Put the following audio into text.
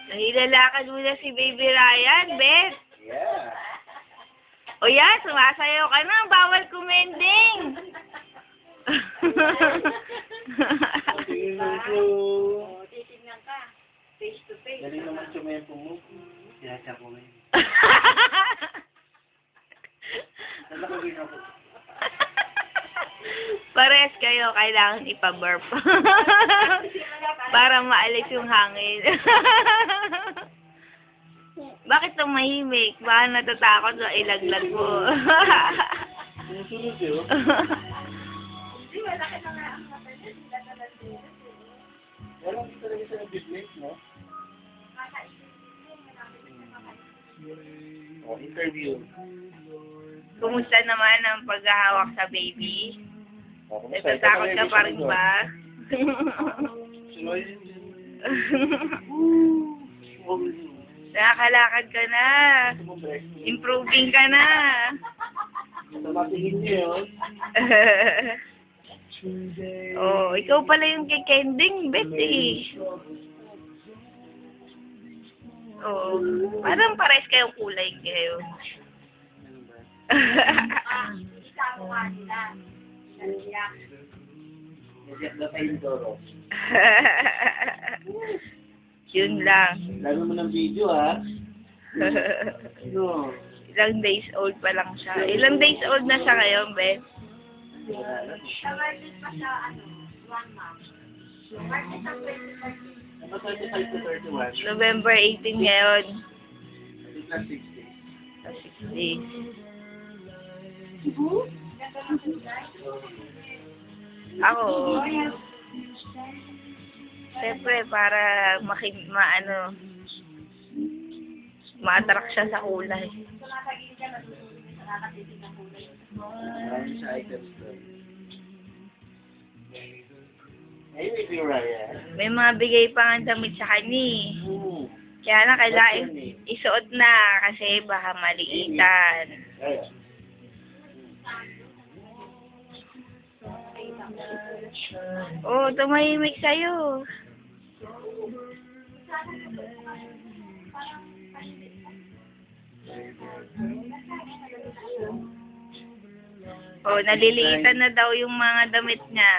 Nahilalakad mo na si Baby Ryan, Beth. Yeah. O yan, sumasayaw ka na. Bawal kumending. Tingin mo ko. Titignan ka. Face to face. Galing naman sumepo mo. Sinasya ko ngayon. Nalakagin ako. Pares kayo, kailangan ipa-burp. Para maalis yung hangin. Bakit tumahimik? Baka natatakot na ilaglag mo. Sumusunod yun. Hindi, malaki na nga ang mata niya. Sila na nandito. Walang talaga sa nag-business, no? Oh, interview. Kumusta naman ang paghahawak sa baby? Oh, Natatakot ka pa rin ba? Nakakalakad ka na. Improving ka na. Matigin niyo yun. Oh, ikaw pala yung kikending, Betty. Oo. Parang pares kayong kulay kayo. Isama nga nila. Naliyak. Nasiyak na tayo yung toro. Yun lang. Lalo mo ng video, ha? No. Ilang days old pa lang siya. Ilang days old na siya ngayon, Beth? Tamartis pa siya, 1 month. Martis ang 2013. Ano 25 to 31? November 18 ngayon. It's not 6 days. 6 days. Ako, siyempre, para ma-attract siya sa kulay. Tumatagin ka, nasusunod sa nakatitig ng kulay. Marami siya items doon. Hey, Baby Ryan. May mga bigay pa nga damit sa kanya eh. Kaya na kailangan isuot na kasi baka maliitan. Ayan. Oh, tumahimik sa'yo. Oh, naliliitan na daw yung mga damit niya.